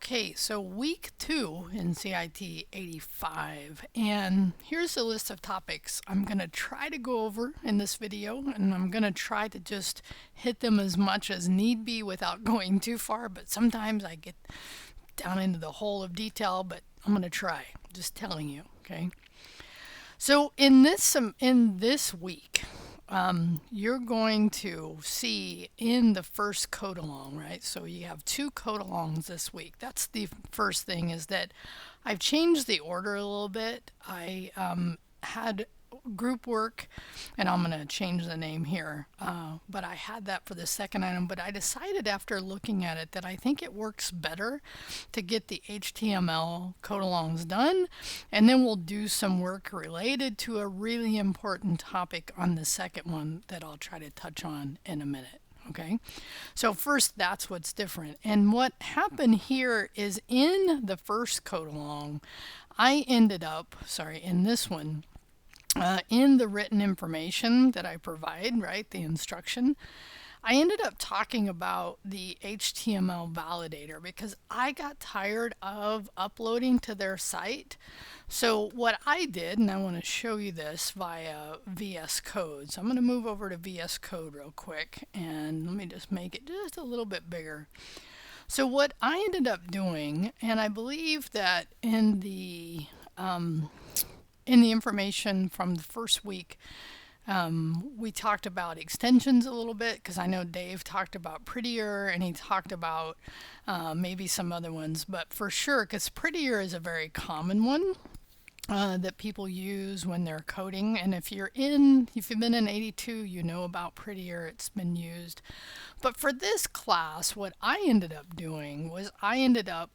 Okay, so week 2 in CIT 85, and here's a list of topics I'm going to try to go over in this video, and I'm going to try to just hit them as much as need be without going too far, but sometimes I get down into the hole of detail, but I'm going to try, just telling you, okay? So in this week, you're going to see in the first code along, right? So you have 2 code alongs this week. That's the first thing, is that I've changed the order a little bit. I had group work, and I'm going to change the name here, but I had that for the second item, but I decided after looking at it that I think it works better to get the HTML code alongs done, and then we'll do some work related to a really important topic on the second one that I'll try to touch on in a minute. Okay, so first, that's what's different. And what happened here is in the first code along, I ended up, in this one, in the written information that I provide, right, the instruction, I ended up talking about the HTML validator because I got tired of uploading to their site. So what I did, and I want to show you this via VS Code. So I'm going to move over to VS Code real quick, and let me just make it just a little bit bigger. So what I ended up doing, and I believe that in the information from the first week, we talked about extensions a little bit, because I know Dave talked about Prettier, and he talked about maybe some other ones, but for sure, because Prettier is a very common one that people use when they're coding. And if you've been in 82, you know about Prettier, it's been used. But for this class, what I ended up doing was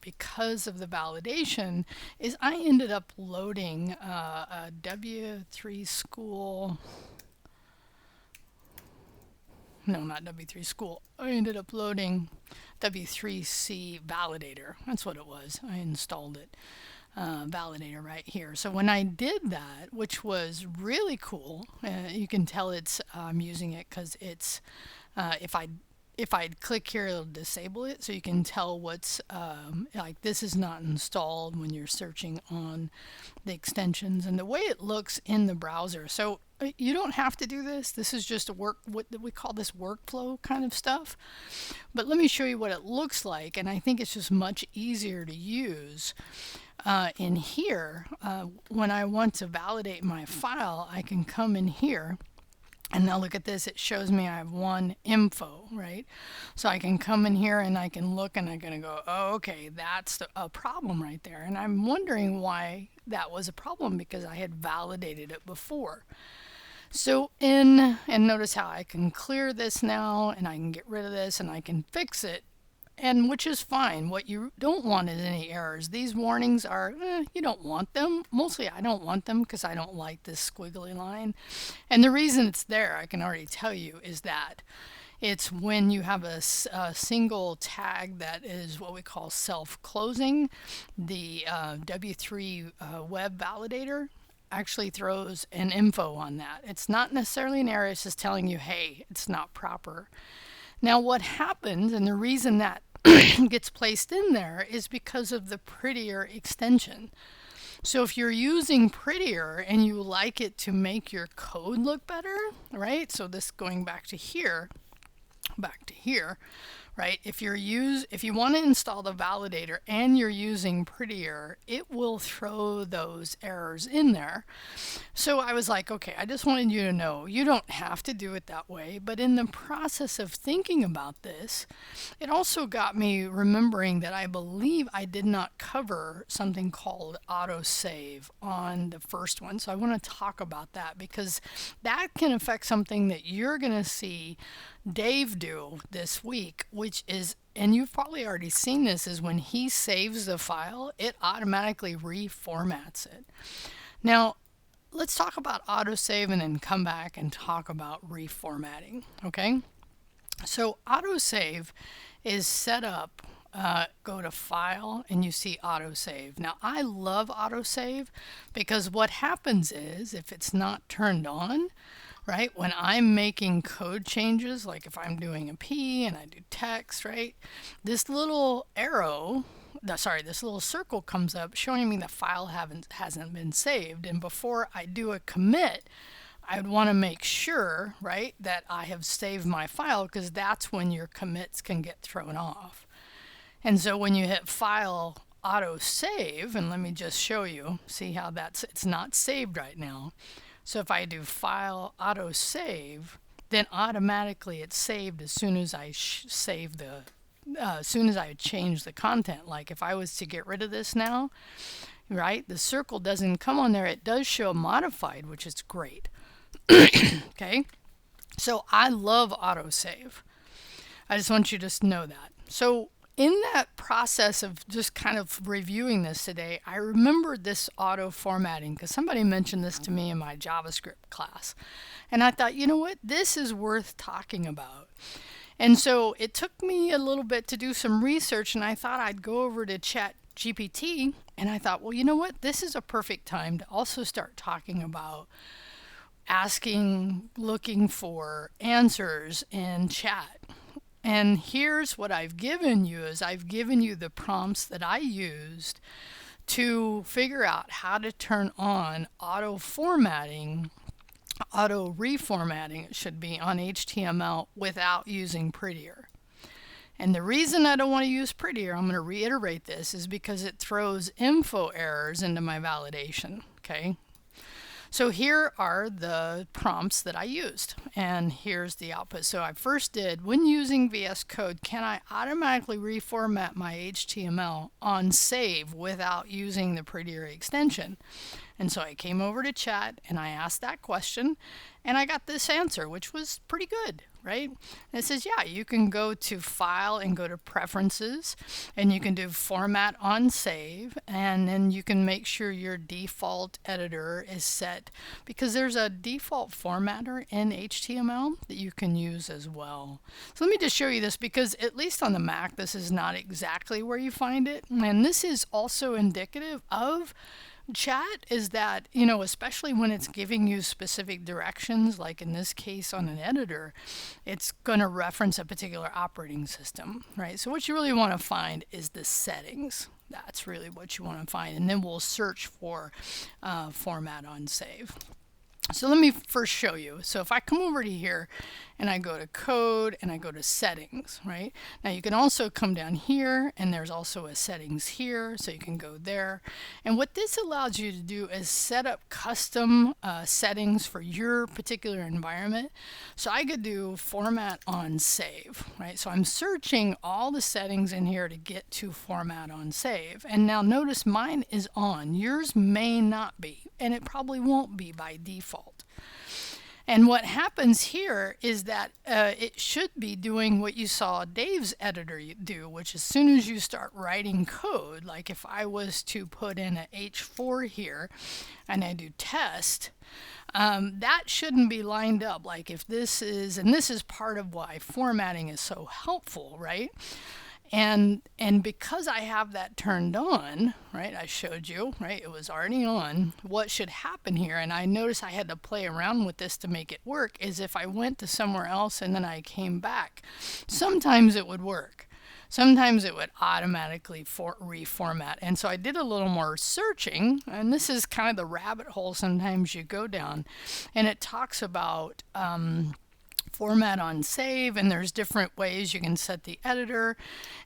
because of the validation, is I ended up loading a W3 School. No, not W3 School. I ended up loading W3C Validator. That's what it was. I installed it. Validator right here. So when I did that, which was really cool, you can tell I'm using it because it's if I click here, it'll disable it, so you can tell what's like this is not installed when you're searching on the extensions, and the way it looks in the browser. So you don't have to do this. This is just what we call this workflow kind of stuff. But let me show you what it looks like, and I think it's just much easier to use. In here, when I want to validate my file, I can come in here, and now look at this. It shows me I have one info, right? So I can come in here and I can look, and I'm going to go, oh, okay, that's a problem right there. And I'm wondering why that was a problem, because I had validated it before. So and notice how I can clear this now, and I can get rid of this, and I can fix it. And which is fine. What you don't want is any errors. These warnings are, you don't want them. Mostly I don't want them because I don't like this squiggly line. And the reason it's there, I can already tell you, is that it's when you have a single tag that is what we call self-closing. The W3 web validator actually throws an info on that. It's not necessarily an error. It's just telling you, hey, it's not proper. Now what happens, and the reason that gets placed in there, is because of the Prettier extension. So if you're using Prettier and you like it to make your code look better, right? So this going back to here, right? If you want to install the validator and you're using Prettier, it will throw those errors in there. So I was like, okay, I just wanted you to know you don't have to do it that way. But in the process of thinking about this, it also got me remembering that I believe I did not cover something called autosave on the first one. So I want to talk about that, because that can affect something that you're going to see Dave do this week, which is, and you've probably already seen this, is when he saves the file, it automatically reformats it. Now, let's talk about autosave and then come back and talk about reformatting, okay? So autosave is set up, go to File, and you see autosave. Now, I love autosave because what happens is, if it's not turned on, right? When I'm making code changes, like if I'm doing a P and I do text, right? This little arrow this little circle comes up showing me the file hasn't been saved. And before I do a commit, I would want to make sure, right, that I have saved my file, because that's when your commits can get thrown off. And so when you hit File, Auto Save, and let me just show you, see how it's not saved right now. So if I do File, Auto Save, then automatically it's saved as soon as I as soon as I change the content. Like if I was to get rid of this now, right, the circle doesn't come on there. It does show modified, which is great. Okay, so I love autosave. I just want you to know that. So in that process of just kind of reviewing this today, I remembered this auto formatting because somebody mentioned this to me in my JavaScript class. And I thought, you know what, this is worth talking about. And so it took me a little bit to do some research, and I thought I'd go over to ChatGPT, and I thought, well, you know what, this is a perfect time to also start talking about looking for answers in chat. And here's what I've given you is I've given you the prompts that I used to figure out how to turn on auto reformatting, it should be, on HTML without using Prettier. And the reason I don't want to use Prettier, I'm going to reiterate this, is because it throws info errors into my validation. Okay. So here are the prompts that I used, and here's the output. So I first did, when using VS Code, can I automatically reformat my HTML on save without using the Prettier extension? And so I came over to chat and I asked that question, and I got this answer, which was pretty good, right? And it says, yeah, you can go to File and go to Preferences, and you can do Format on Save, and then you can make sure your default editor is set, because there's a default formatter in HTML that you can use as well. So let me just show you this, because at least on the Mac, this is not exactly where you find it. And this is also indicative of chat, is that, you know, especially when it's giving you specific directions, like in this case on an editor, it's going to reference a particular operating system, right? So what you really want to find is the settings. That's really what you want to find. And then we'll search for format on save. So let me first show you. So if I come over to here and I go to code and I go to settings, right? Now you can also come down here, and there's also a settings here, so you can go there. And what this allows you to do is set up custom settings for your particular environment. So I could do format on save, right? So I'm searching all the settings in here to get to format on save. And now notice mine is on. Yours may not be, and it probably won't be by default. And what happens here is that it should be doing what you saw Dave's editor do, which as soon as you start writing code, like if I was to put in a H4 here and I do test, that shouldn't be lined up. Like if this is, and this is part of why formatting is so helpful, right? And because I have that turned on, right, I showed you, right, it was already on, what should happen here, and I noticed I had to play around with this to make it work, is if I went to somewhere else and then I came back, sometimes it would work. Sometimes it would automatically reformat. And so I did a little more searching, and this is kind of the rabbit hole sometimes you go down, and it talks about format on save, and there's different ways you can set the editor.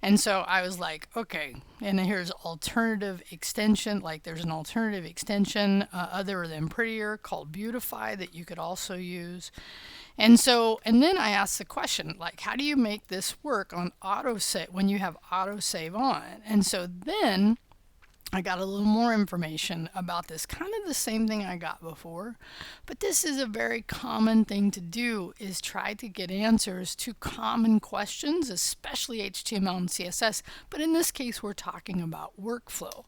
And so I was like, okay, and here's alternative extension, like there's an alternative extension other than Prettier called Beautify that you could also use. And then I asked the question, like, how do you make this work on autosave when you have autosave on? And so then I got a little more information about this, kind of the same thing I got before, but this is a very common thing to do, is try to get answers to common questions, especially HTML and CSS, but in this case we're talking about workflow.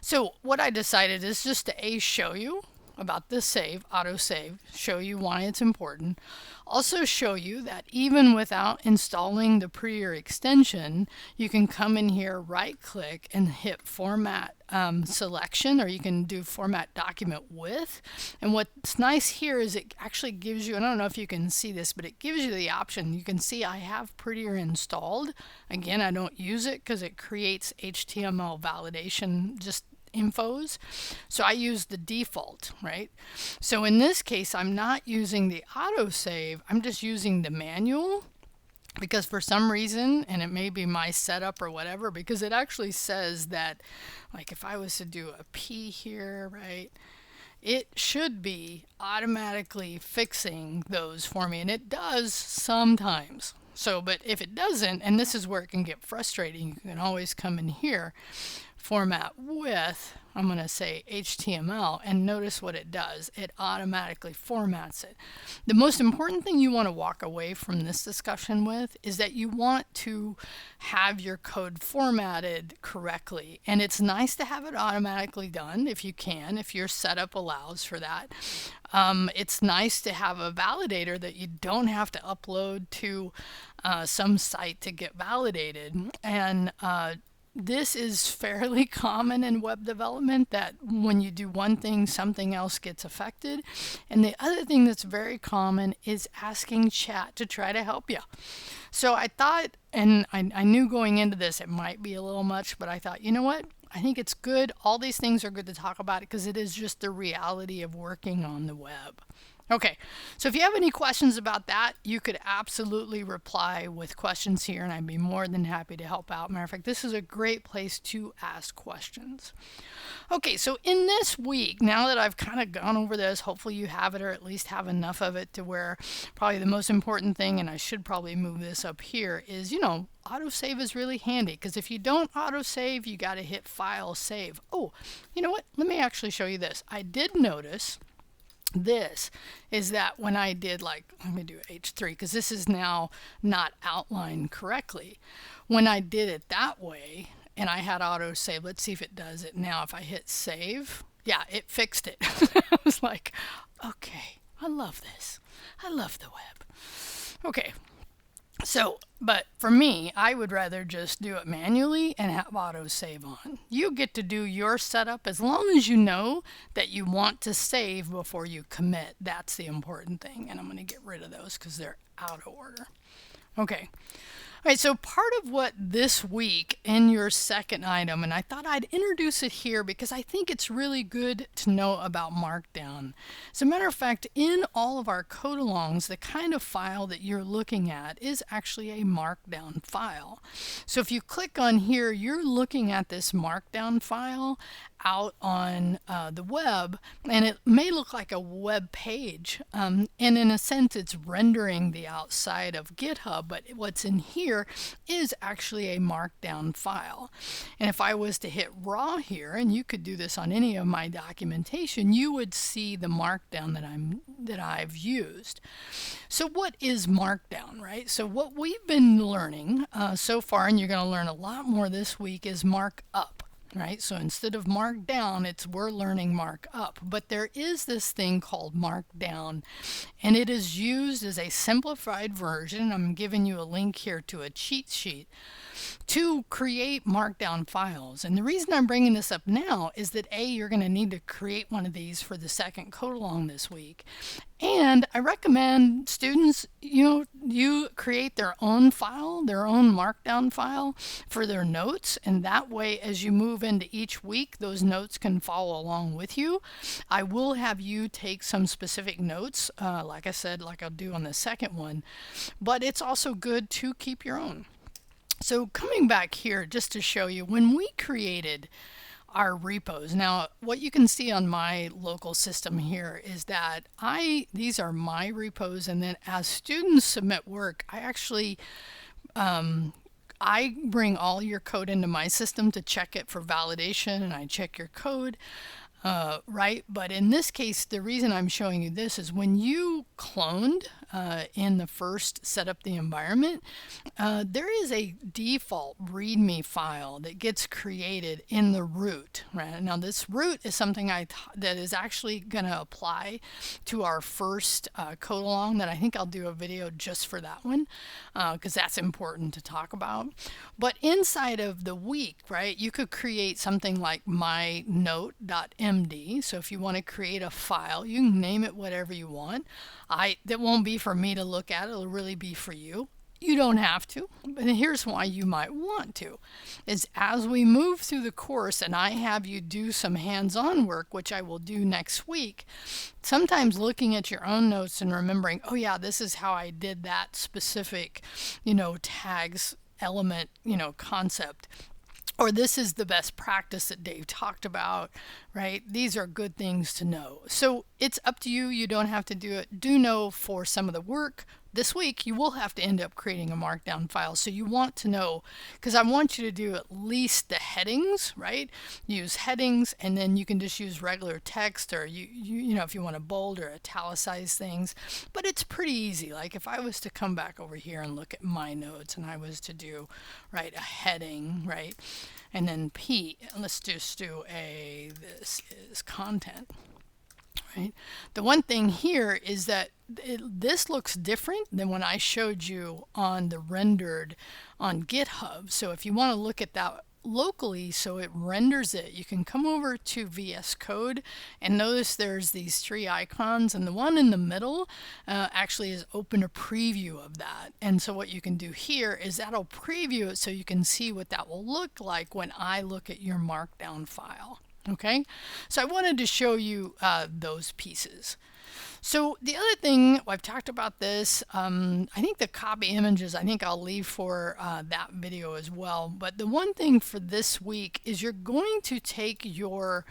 So what I decided is just to show you, about this save, auto save, show you why it's important. Also show you that even without installing the Prettier extension, you can come in here, right click and hit format selection, or you can do format document with. And what's nice here is it actually gives you, and I don't know if you can see this, but it gives you the option. You can see I have Prettier installed. Again, I don't use it because it creates HTML validation just infos. So I use the default, right? So in this case, I'm not using the autosave, I'm just using the manual, because for some reason, and it may be my setup or whatever, because it actually says that, like if I was to do a P here, right, it should be automatically fixing those for me, and it does sometimes. So, but if it doesn't, and this is where it can get frustrating, you can always come in here, format with, I'm going to say HTML, and notice what it does. It automatically formats it. The most important thing you want to walk away from this discussion with is that you want to have your code formatted correctly. And it's nice to have it automatically done if you can, if your setup allows for that. It's nice to have a validator that you don't have to upload to some site to get validated. And this is fairly common in web development, that when you do one thing, something else gets affected. And the other thing that's very common is asking chat to try to help you. So I thought, and I knew going into this it might be a little much, but I thought, you know what? I think it's good. All these things are good to talk about because it is just the reality of working on the web. Okay, so if you have any questions about that, you could absolutely reply with questions here, and I'd be more than happy to help out. Matter of fact, this is a great place to ask questions. Okay, so in this week, now that I've kind of gone over this, hopefully you have it, or at least have enough of it to where probably the most important thing, and I should probably move this up here, is, autosave is really handy, because if you don't autosave, you got to hit File, Save. Oh, you know what? Let me actually show you this. I did notice this is that when I did, like, let me do H3 because this is now not outlined correctly. When I did it that way and I had auto save, let's see if it does it now. If I hit save, yeah, it fixed it. I was like, okay, I love this. I love the web. Okay. So, but for me, I would rather just do it manually and have auto save on. You get to do your setup as long as you know that you want to save before you commit. That's the important thing. And I'm going to get rid of those because they're out of order. Okay. All right, so part of what this week in your second item, and I thought I'd introduce it here because I think it's really good to know about Markdown. As a matter of fact, in all of our code alongs, the kind of file that you're looking at is actually a Markdown file. So if you click on here, you're looking at this Markdown file out on the web, and it may look like a web page, and in a sense it's rendering the outside of GitHub, but what's in here is actually a Markdown file. And if I was to hit raw here, and you could do this on any of my documentation, you would see the Markdown that I've used. So what is Markdown, right? So what we've been learning so far, and you're going to learn a lot more this week, is markup. Right, so instead of markdown, we're learning markup. But there is this thing called markdown, and it is used as a simplified version. I'm giving you a link here to a cheat sheet to create markdown files. And the reason I'm bringing this up now is that you're going to need to create one of these for the second code along this week. And I recommend students, you create their own file, their own markdown file for their notes. And that way, as you move into each week, those notes can follow along with you. I will have you take some specific notes, like I said, like I'll do on the second one. But it's also good to keep your own. So coming back here just to show you, when we created our repos, now what you can see on my local system here is that these are my repos, and then as students submit work, I actually I bring all your code into my system to check it for validation, and I check your code. right? But in this case, the reason I'm showing you this is when you cloned in the first set up the environment, there is a default README file that gets created in the root. Right now, this root is something that is actually going to apply to our first code along. That I think I'll do a video just for that one because that's important to talk about. But inside of the week, right, you could create something like mynote.md. So if you want to create a file, you can name it whatever you want. That won't be for me to look at. It'll really be for you. You don't have to, but here's why you might want to. Is as we move through the course and I have you do some hands-on work, which I will do next week, sometimes looking at your own notes and remembering, oh yeah, this is how I did that specific, tags element, concept. Or this is the best practice that Dave talked about, right? These are good things to know. So it's up to you. You don't have to do it. Do know for some of the work this week, you will have to end up creating a markdown file. So you want to know, because I want you to do at least the headings, right? Use headings, and then you can just use regular text, or you know, if you want to bold or italicize things. But it's pretty easy. Like if I was to come back over here and look at my notes, and I was to do, right, a heading, right, and then P. Let's just do this is content. Right. The one thing here is that this looks different than when I showed you on the rendered on GitHub. So if you want to look at that locally so it renders it, you can come over to VS Code and notice there's these three icons, and the one in the middle actually is open a preview of that. And so what you can do here is that'll preview it so you can see what that will look like when I look at your markdown file. Okay, so I wanted to show you those pieces. So the other thing, I've talked about this, I think the copy images, I think I'll leave for that video as well. But the one thing for this week is you're going to take your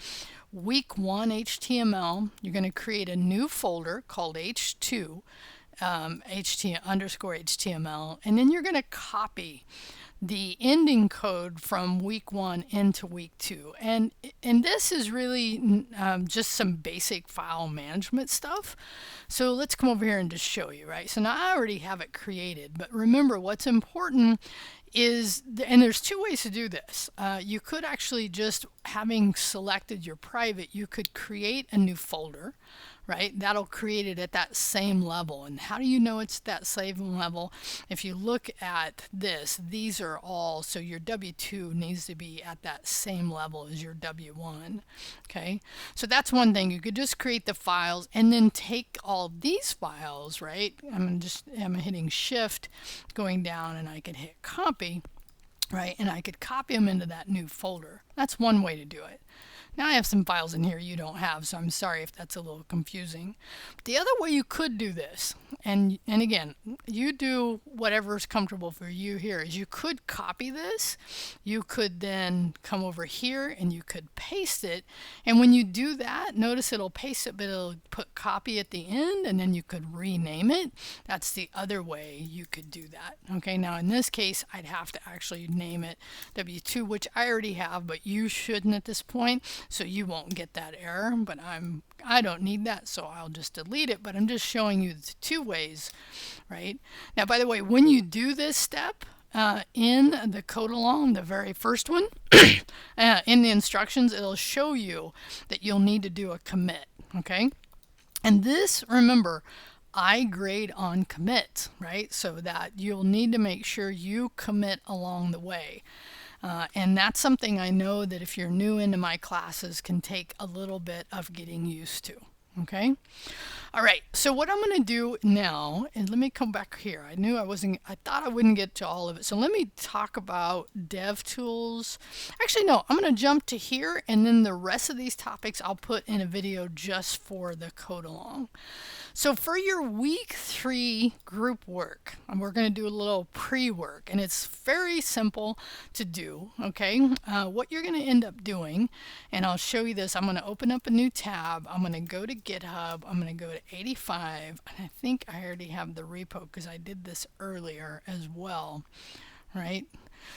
week 1 HTML, you're going to create a new folder called H2, HTML, and then you're going to copy the ending code from week 1 into week 2. And this is really just some basic file management stuff. So let's come over here and just show you, right? So now I already have it created, but remember what's important is, and there's two ways to do this. You could actually just, having selected your private, you could create a new folder, right? That'll create it at that same level. And how do you know it's that same level? If you look at this, these are all, so your W2 needs to be at that same level as your W1. Okay, so that's one thing. You could just create the files and then take all these files, right? I'm hitting Shift, going down, and I could hit copy, right? And I could copy them into that new folder. That's one way to do it. Now I have some files in here you don't have, so I'm sorry if that's a little confusing. But the other way you could do this, and again, you do whatever's comfortable for you here, is you could copy this. You could then come over here and you could paste it. And when you do that, notice it'll paste it, but it'll put copy at the end, and then you could rename it. That's the other way you could do that. Okay, now in this case, I'd have to actually name it W2, which I already have, but you shouldn't at this point. So you won't get that error, but I don't need that, so I'll just delete it. But I'm just showing you the two ways, right? Now, by the way, when you do this step in the code along, the very first one, in the instructions, it'll show you that you'll need to do a commit, okay? And this, remember, I grade on commits, right? So that you'll need to make sure you commit along the way. And that's something I know that if you're new into my classes can take a little bit of getting used to. Okay. All right. So what I'm going to do now, and let me come back here. I thought I wouldn't get to all of it. So let me talk about DevTools. Actually, no, I'm going to jump to here, and then the rest of these topics I'll put in a video just for the code along. So for your week 3 group work, we're going to do a little pre-work, and it's very simple to do. Okay. What you're going to end up doing, and I'll show you this. I'm going to open up a new tab. I'm going to go to GitHub. I'm going to go to 85, and I think I already have the repo because I did this earlier as well, right?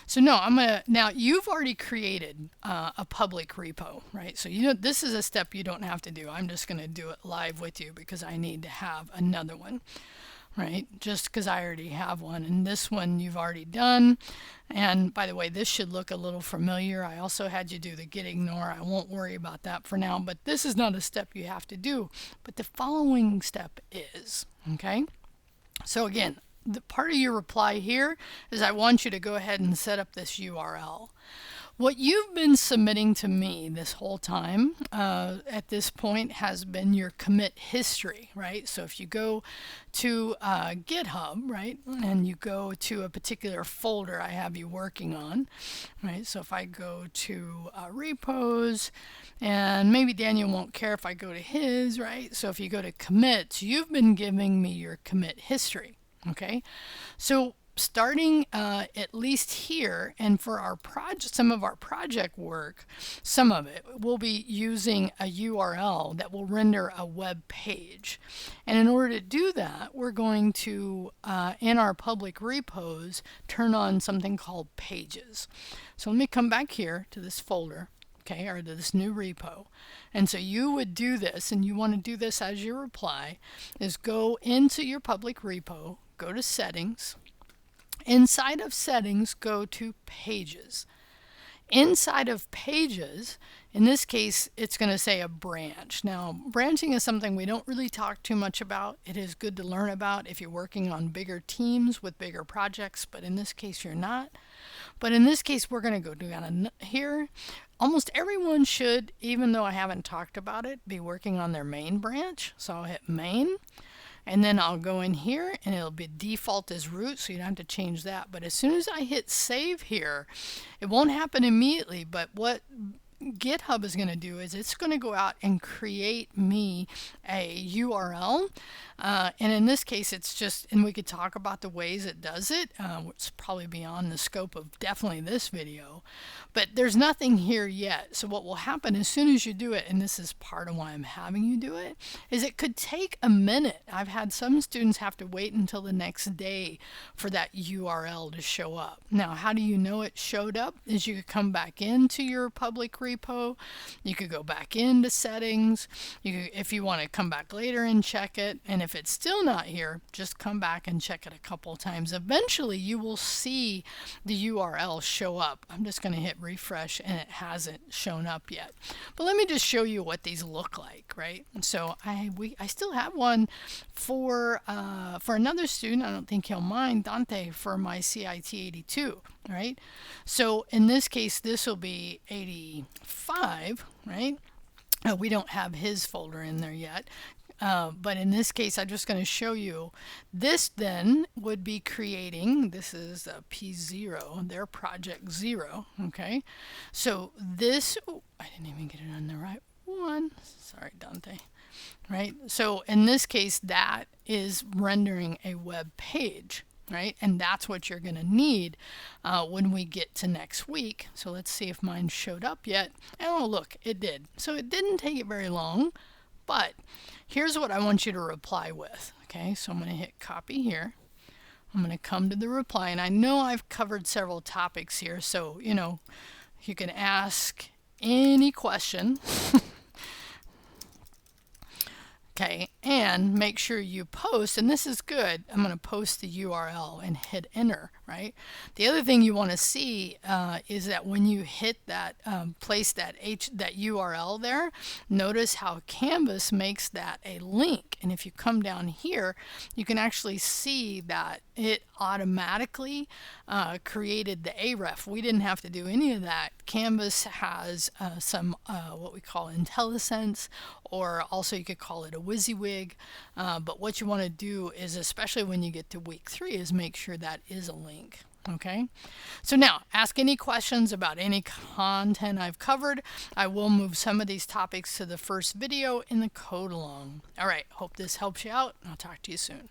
So no, I'm gonna, now you've already created a public repo, right? So you know, this is a step you don't have to do. I'm just gonna do it live with you because I need to have another one, right? Just because I already have one, and this one you've already done. And by the way, this should look a little familiar. I also had you do the get ignore. I won't worry about that for now, but this is not a step you have to do, but the following step is, okay? So again, the part of your reply here is I want you to go ahead and set up this URL. What you've been submitting to me this whole time at this point has been your commit history, right? So if you go to GitHub, right, and you go to a particular folder I have you working on, right? So if I go to repos, and maybe Daniel won't care if I go to his, right? So if you go to commits, you've been giving me your commit history, okay? So starting at least here, and for our project, some of our project work, some of it we'll be using a URL that will render a web page. And in order to do that, we're going to in our public repos turn on something called pages. So let me come back here to this folder, okay, or to this new repo. And so you would do this, and you want to do this as your reply, is go into your public repo, go to settings. Inside of settings, go to pages. Inside of pages, in this case, it's going to say a branch. Now, branching is something we don't really talk too much about. It is good to learn about if you're working on bigger teams with bigger projects, but in this case, you're not. But in this case, we're going to go down here. Almost everyone should, even though I haven't talked about it, be working on their main branch. So I'll hit main. And then I'll go in here and it'll be default as root, so you don't have to change that. But as soon as I hit save here, it won't happen immediately, but what GitHub is going to do is it's going to go out and create me a URL. And in this case, it's just, and we could talk about the ways it does it. It's probably beyond the scope of definitely this video. But there's nothing here yet. So what will happen as soon as you do it, and this is part of why I'm having you do it, is it could take a minute. I've had some students have to wait until the next day for that URL to show up. Now, how do you know it showed up? Is you could come back into your public repo. You could go back into settings. If you want to come back later and check it, and if it's still not here, just come back and check it a couple times. Eventually, you will see the URL show up. I'm just going to hit refresh, and it hasn't shown up yet. But let me just show you what these look like, right? So I still have one for another student. I don't think he'll mind, Dante, for my CIT82, right? So in this case, this will be 85, right? We don't have his folder in there yet. But in this case, I'm just going to show you. This then would be creating, this is a P0, their project 0, okay? So this, oh, I didn't even get it on the right one. Sorry, Dante. Right? So in this case, that is rendering a web page, right? And that's what you're going to need when we get to next week. So let's see if mine showed up yet. And oh, look, it did. So it didn't take it very long. But here's what I want you to reply with. Okay, so I'm going to hit copy here. I'm going to come to the reply, and I know I've covered several topics here, so you know you can ask any question. Okay, and make sure you post, and this is good. I'm going to post the URL and hit enter, right? The other thing you want to see is that when you hit that, place that URL there, notice how Canvas makes that a link. And if you come down here, you can actually see that it automatically created the href. We didn't have to do any of that. Canvas has some what we call IntelliSense, or also you could call it a WYSIWYG. But what you want to do is, especially when you get to week 3, is make sure that is a link. Okay, so now ask any questions about any content I've covered. I will move some of these topics to the first video in the code along. All right, hope this helps you out. I'll talk to you soon.